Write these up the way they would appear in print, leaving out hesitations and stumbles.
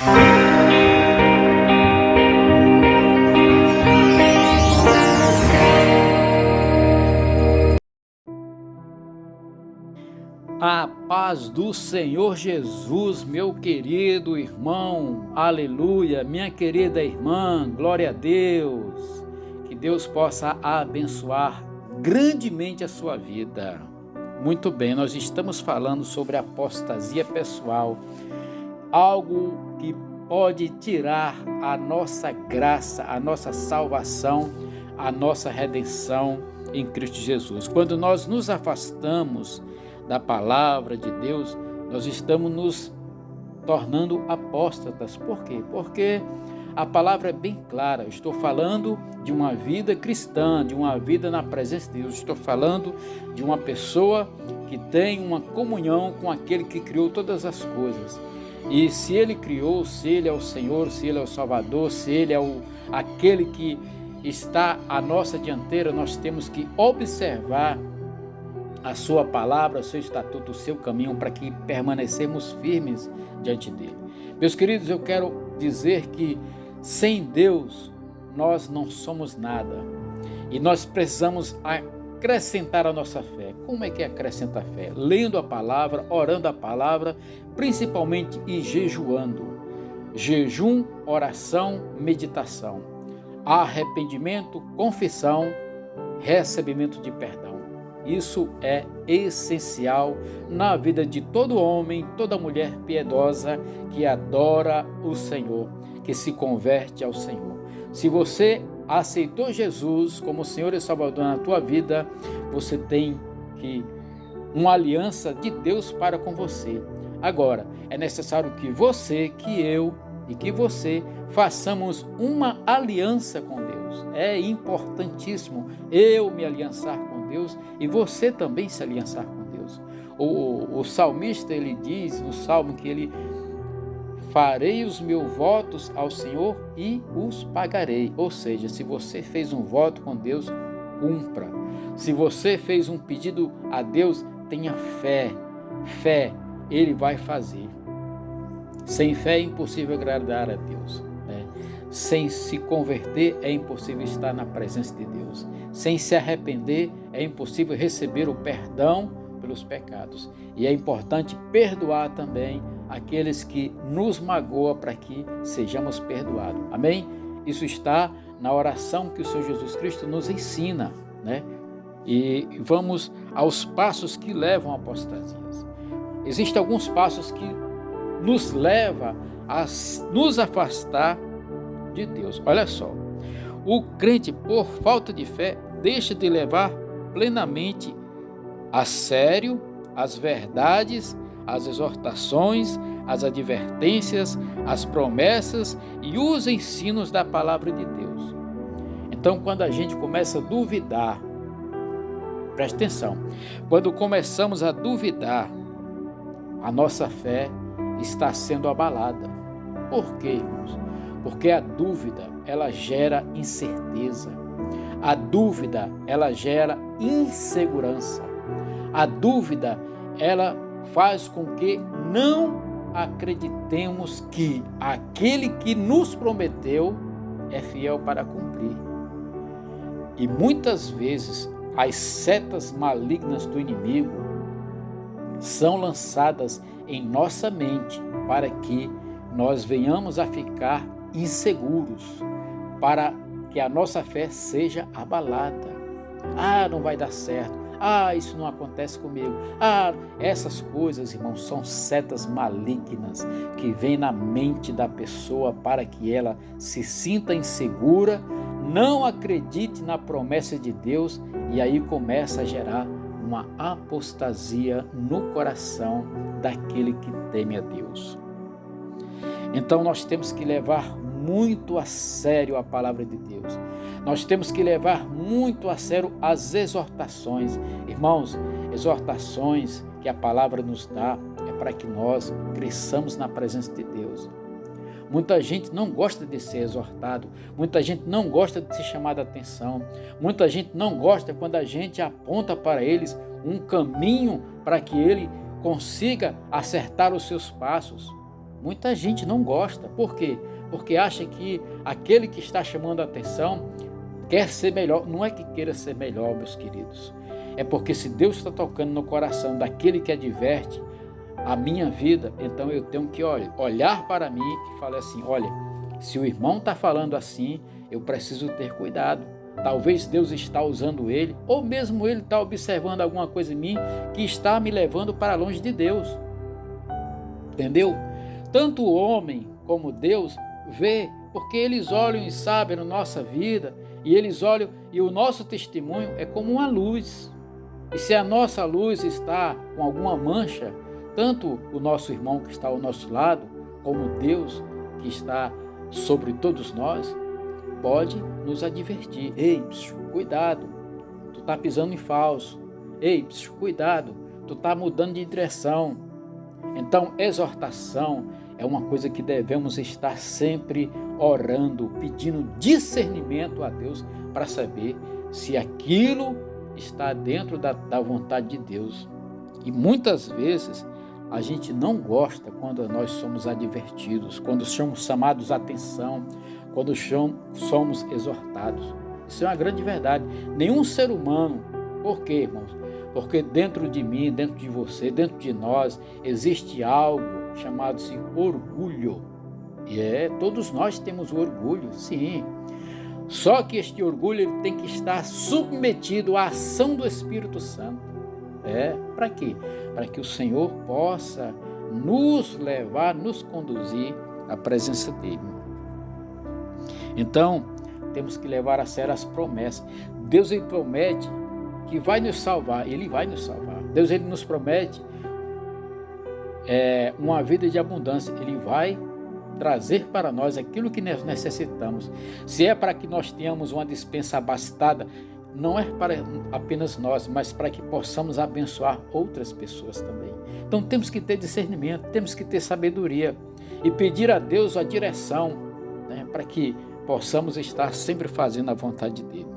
A paz do Senhor Jesus, meu querido irmão, aleluia, minha querida irmã, glória a Deus, que Deus possa abençoar grandemente a sua vida. Muito bem, nós estamos falando sobre apostasia pessoal, algo que pode tirar a nossa graça, a nossa salvação, a nossa redenção em Cristo Jesus. Quando nós nos afastamos da palavra de Deus, nós estamos nos tornando apóstatas. Por quê? Porque a palavra é bem clara. Eu estou falando de uma vida cristã, de uma vida na presença de Deus. Estou falando de uma pessoa que tem uma comunhão com aquele que criou todas as coisas. E se Ele criou, se Ele é o Senhor, se Ele é o Salvador, se Ele é aquele que está à nossa dianteira, nós temos que observar a sua palavra, o seu estatuto, o seu caminho, para que permanecemos firmes diante dele. Meus queridos, eu quero dizer que sem Deus nós não somos nada e nós precisamos acrescentar a nossa fé. Como é que acrescenta a fé? Lendo a palavra, orando a palavra, principalmente e jejuando. Jejum, oração, meditação, arrependimento, confissão, recebimento de perdão. Isso é essencial na vida de todo homem, toda mulher piedosa que adora o Senhor, que se converte ao Senhor. Se você aceitou Jesus como Senhor e Salvador na tua vida, você tem uma aliança de Deus para com você. Agora, é necessário que você, que eu e que você façamos uma aliança com Deus. É importantíssimo eu me aliançar com Deus e você também se aliançar com Deus. O salmista, ele diz no Salmo que ele farei os meus votos ao Senhor e os pagarei. Ou seja, se você fez um voto com Deus, cumpra. Se você fez um pedido a Deus, tenha fé. Fé, Ele vai fazer. Sem fé é impossível agradar a Deus. Sem se converter é impossível estar na presença de Deus. Sem se arrepender é impossível receber o perdão pelos pecados. E é importante perdoar também aqueles que nos magoam para que sejamos perdoados. Amém? Isso está na oração que o Senhor Jesus Cristo nos ensina, né? E vamos aos passos que levam à apostasia. Existem alguns passos que nos levam a nos afastar de Deus. Olha só, o crente, por falta de fé, deixa de levar plenamente a sério as verdades, as exortações, as advertências, as promessas e os ensinos da palavra de Deus. Então, quando a gente começa a duvidar, preste atenção, quando começamos a duvidar, a nossa fé está sendo abalada. Por quê, irmãos? Porque a dúvida, ela gera incerteza. A dúvida, ela gera insegurança. A dúvida, ela faz com que não acreditemos que aquele que nos prometeu é fiel para cumprir. E muitas vezes as setas malignas do inimigo são lançadas em nossa mente para que nós venhamos a ficar inseguros, para que a nossa fé seja abalada. Não vai dar certo. Isso não acontece comigo. Essas coisas, irmãos, são setas malignas que vêm na mente da pessoa para que ela se sinta insegura, não acredite na promessa de Deus e aí começa a gerar uma apostasia no coração daquele que teme a Deus. Então nós temos que levar muito a sério a palavra de Deus. Nós temos que levar muito a sério as exortações. Irmãos, exortações que a palavra nos dá é para que nós cresçamos na presença de Deus. Muita gente não gosta de ser exortado, muita gente não gosta de ser chamada a atenção, muita gente não gosta quando a gente aponta para eles um caminho para que ele consiga acertar os seus passos. Muita gente não gosta. Por quê? Porque acha que aquele que está chamando a atenção quer ser melhor. Não é que queira ser melhor, meus queridos. É porque se Deus está tocando no coração daquele que adverte a minha vida, então eu tenho que olhar para mim e falar assim, olha, se o irmão está falando assim, eu preciso ter cuidado. Talvez Deus está usando ele, ou mesmo ele está observando alguma coisa em mim que está me levando para longe de Deus. Entendeu? Tanto o homem como Deus vê, porque eles olham e sabem a nossa vida, e eles olham, e o nosso testemunho é como uma luz. E se a nossa luz está com alguma mancha, tanto o nosso irmão que está ao nosso lado, como Deus que está sobre todos nós, pode nos advertir. Ei, cuidado, tu está pisando em falso. Ei, cuidado, tu está mudando de direção. Então, exortação é uma coisa que devemos estar sempre orando, pedindo discernimento a Deus para saber se aquilo está dentro da vontade de Deus. E muitas vezes a gente não gosta quando nós somos advertidos, quando somos chamados a atenção, quando somos exortados. Isso é uma grande verdade. Nenhum ser humano, por quê, irmãos? Porque dentro de mim, dentro de você, dentro de nós, existe algo chamado-se orgulho. E todos nós temos orgulho, sim. Só que este orgulho ele tem que estar submetido à ação do Espírito Santo. Para quê? Para que o Senhor possa nos levar, nos conduzir à presença dEle. Então, temos que levar a sério as promessas. Deus ele promete que vai nos salvar, Ele vai nos salvar. Deus ele nos promete uma vida de abundância, Ele vai trazer para nós aquilo que nós necessitamos. Se é para que nós tenhamos uma despensa abastada, não é para apenas nós, mas para que possamos abençoar outras pessoas também. Então temos que ter discernimento, temos que ter sabedoria e pedir a Deus a direção, para que possamos estar sempre fazendo a vontade dEle.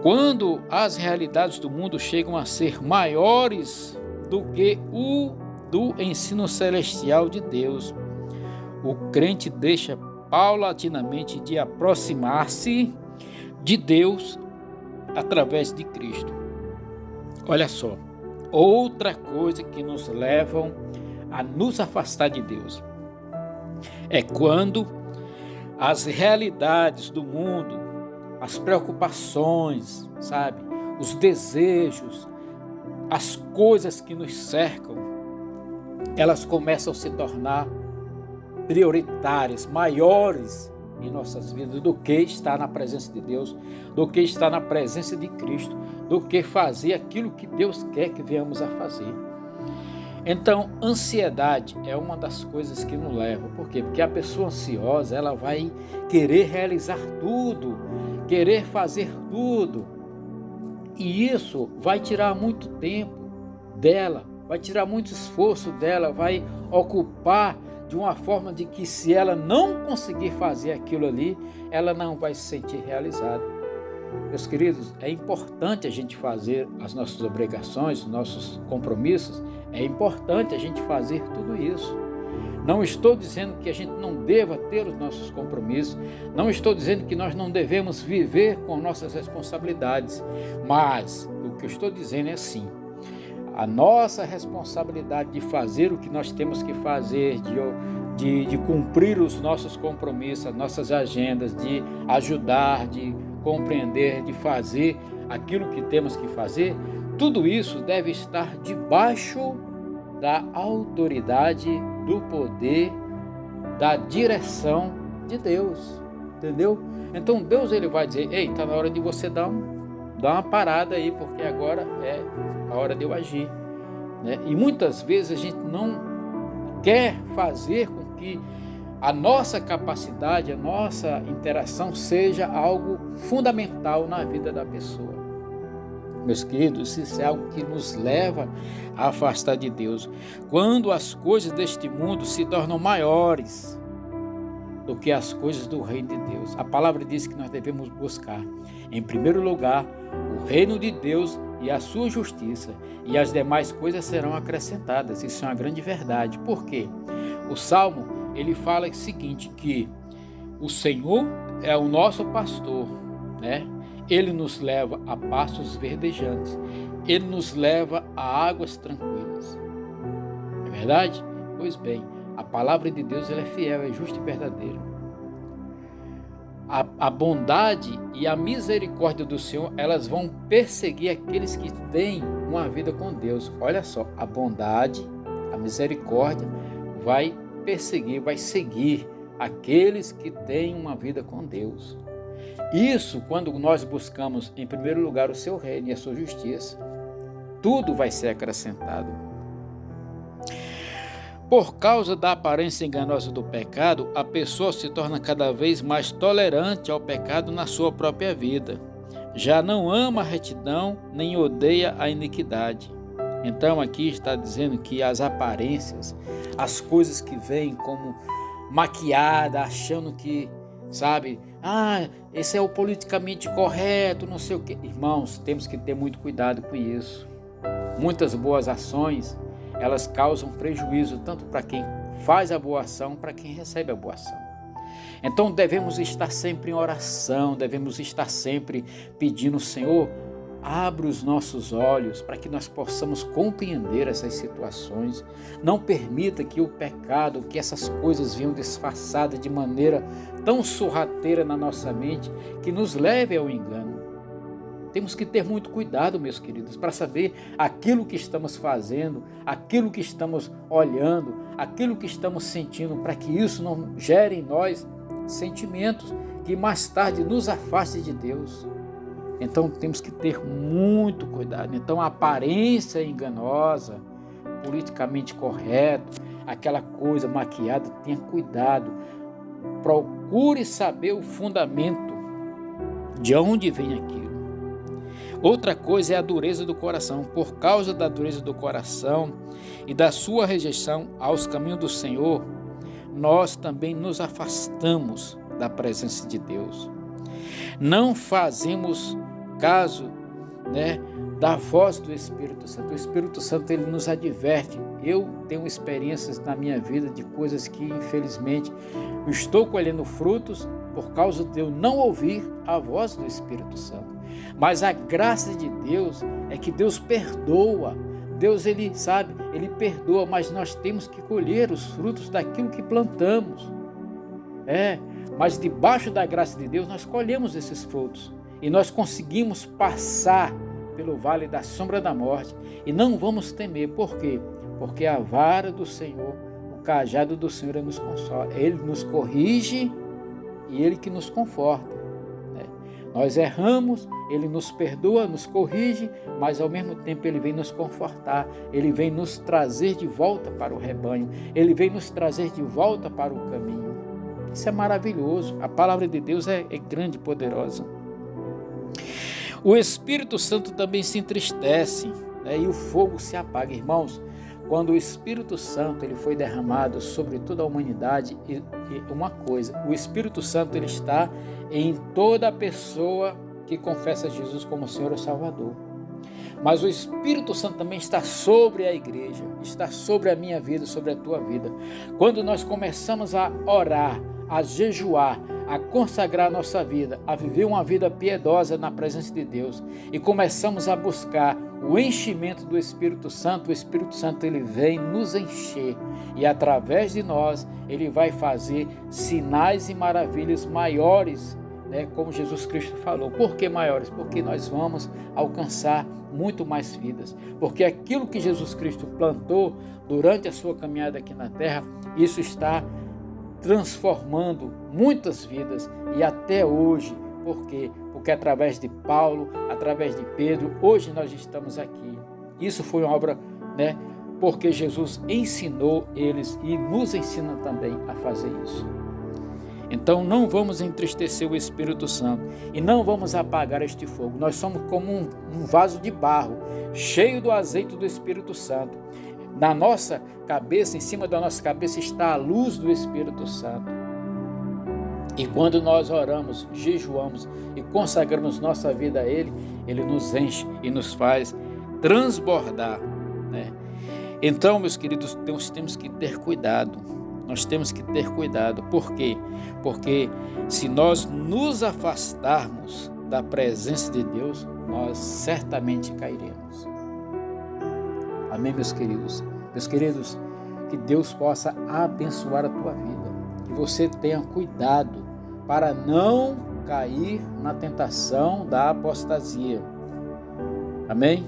Quando as realidades do mundo chegam a ser maiores do que o do ensino celestial de Deus, o crente deixa paulatinamente de aproximar-se de Deus através de Cristo. Olha só, outra coisa que nos leva a nos afastar de Deus é quando as realidades do mundo, as preocupações, sabe, os desejos, as coisas que nos cercam, elas começam a se tornar prioritárias, maiores em nossas vidas do que estar na presença de Deus, do que estar na presença de Cristo, do que fazer aquilo que Deus quer que venhamos a fazer. Então, ansiedade é uma das coisas que nos leva. Por quê? Porque a pessoa ansiosa, ela vai querer realizar tudo, querer fazer tudo. E isso vai tirar muito tempo dela, vai tirar muito esforço dela, vai ocupar de uma forma de que se ela não conseguir fazer aquilo ali, ela não vai se sentir realizada. Meus queridos, é importante a gente fazer as nossas obrigações, os nossos compromissos, é importante a gente fazer tudo isso. Não estou dizendo que a gente não deva ter os nossos compromissos, não estou dizendo que nós não devemos viver com nossas responsabilidades, mas o que eu estou dizendo é assim, a nossa responsabilidade de fazer o que nós temos que fazer, de cumprir os nossos compromissos, as nossas agendas, de ajudar, de compreender, de fazer aquilo que temos que fazer, tudo isso deve estar debaixo da autoridade, do poder, da direção de Deus, entendeu? Então Deus ele vai dizer, ei, está na hora de você dar uma parada aí, porque agora é a hora de eu agir, né? E muitas vezes a gente não quer fazer com que a nossa capacidade, a nossa interação seja algo fundamental na vida da pessoa. Meus queridos, isso é algo que nos leva a afastar de Deus. Quando as coisas deste mundo se tornam maiores do que as coisas do reino de Deus. A palavra diz que nós devemos buscar, em primeiro lugar, o reino de Deus e a sua justiça, e as demais coisas serão acrescentadas. Isso é uma grande verdade. Por quê? O Salmo, ele fala o seguinte, que o Senhor é o nosso pastor, né? Ele nos leva a pastos verdejantes, ele nos leva a águas tranquilas. É verdade? Pois bem, a palavra de Deus ela é fiel, é justa e verdadeira. A bondade e a misericórdia do Senhor, elas vão perseguir aqueles que têm uma vida com Deus. Olha só, a bondade, a misericórdia vai perseguir, vai seguir aqueles que têm uma vida com Deus. Isso quando nós buscamos em primeiro lugar o seu reino e a sua justiça, tudo vai ser acrescentado. Por causa da aparência enganosa do pecado, a pessoa se torna cada vez mais tolerante ao pecado na sua própria vida. Já não ama a retidão, nem odeia a iniquidade. Então aqui está dizendo que as aparências, as coisas que vêm como maquiada, achando que, sabe, esse é o politicamente correto, não sei o quê. Irmãos, temos que ter muito cuidado com isso. Muitas boas ações, elas causam prejuízo tanto para quem faz a boa ação, para quem recebe a boa ação. Então devemos estar sempre em oração, devemos estar sempre pedindo, Senhor, abra os nossos olhos para que nós possamos compreender essas situações. Não permita que o pecado, que essas coisas venham disfarçadas de maneira tão sorrateira na nossa mente, que nos leve ao engano. Temos que ter muito cuidado, meus queridos, para saber aquilo que estamos fazendo, aquilo que estamos olhando, aquilo que estamos sentindo, para que isso não gere em nós sentimentos que mais tarde nos afaste de Deus. Então temos que ter muito cuidado. Então a aparência enganosa, politicamente correto, aquela coisa maquiada, tenha cuidado. Procure saber o fundamento de onde vem aquilo. Outra coisa é a dureza do coração. Por causa da dureza do coração e da sua rejeição aos caminhos do Senhor, nós também nos afastamos da presença de Deus. Não fazemos caso, da voz do Espírito Santo. O Espírito Santo ele nos adverte. Eu tenho experiências na minha vida de coisas que, infelizmente, estou colhendo frutos por causa de eu não ouvir a voz do Espírito Santo. Mas a graça de Deus é que Deus perdoa. Deus, ele perdoa, mas nós temos que colher os frutos daquilo que plantamos. Mas debaixo da graça de Deus nós colhemos esses frutos. E nós conseguimos passar pelo vale da sombra da morte e não vamos temer. Por quê? Porque a vara do Senhor, o cajado do Senhor nos consola. Ele nos corrige e Ele que nos conforta. Nós erramos, Ele nos perdoa, nos corrige, mas ao mesmo tempo Ele vem nos confortar, Ele vem nos trazer de volta para o rebanho, Ele vem nos trazer de volta para o caminho. Isso é maravilhoso, a palavra de Deus é grande e poderosa. O Espírito Santo também se entristece, e o fogo se apaga. Irmãos, quando o Espírito Santo ele foi derramado sobre toda a humanidade, e uma coisa, o Espírito Santo ele está em toda a pessoa que confessa Jesus como Senhor e Salvador. Mas o Espírito Santo também está sobre a igreja, está sobre a minha vida, sobre a tua vida. Quando nós começamos a orar, a jejuar, a consagrar a nossa vida, a viver uma vida piedosa na presença de Deus e começamos a buscar o enchimento do Espírito Santo, o Espírito Santo ele vem nos encher e através de nós ele vai fazer sinais e maravilhas maiores, como Jesus Cristo falou. Por que maiores? Porque nós vamos alcançar muito mais vidas, porque aquilo que Jesus Cristo plantou durante a sua caminhada aqui na terra, isso está transformando muitas vidas e até hoje. Por quê? Porque através de Paulo, através de Pedro, hoje nós estamos aqui. Isso foi uma obra, porque Jesus ensinou eles e nos ensina também a fazer isso. Então não vamos entristecer o Espírito Santo e não vamos apagar este fogo. Nós somos como um vaso de barro, cheio do azeite do Espírito Santo. Na nossa cabeça, em cima da nossa cabeça está a luz do Espírito Santo. E quando nós oramos, jejuamos e consagramos nossa vida a Ele, Ele nos enche e nos faz transbordar, né? Então, meus queridos, nós temos que ter cuidado. Nós temos que ter cuidado. Por quê? Porque se nós nos afastarmos da presença de Deus, nós certamente cairemos. Amém, meus queridos? Meus queridos, que Deus possa abençoar a tua vida. Que você tenha cuidado para não cair na tentação da apostasia. Amém?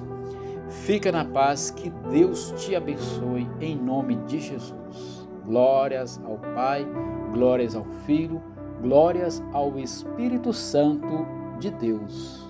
Fica na paz, que Deus te abençoe em nome de Jesus. Glórias ao Pai, glórias ao Filho, glórias ao Espírito Santo de Deus.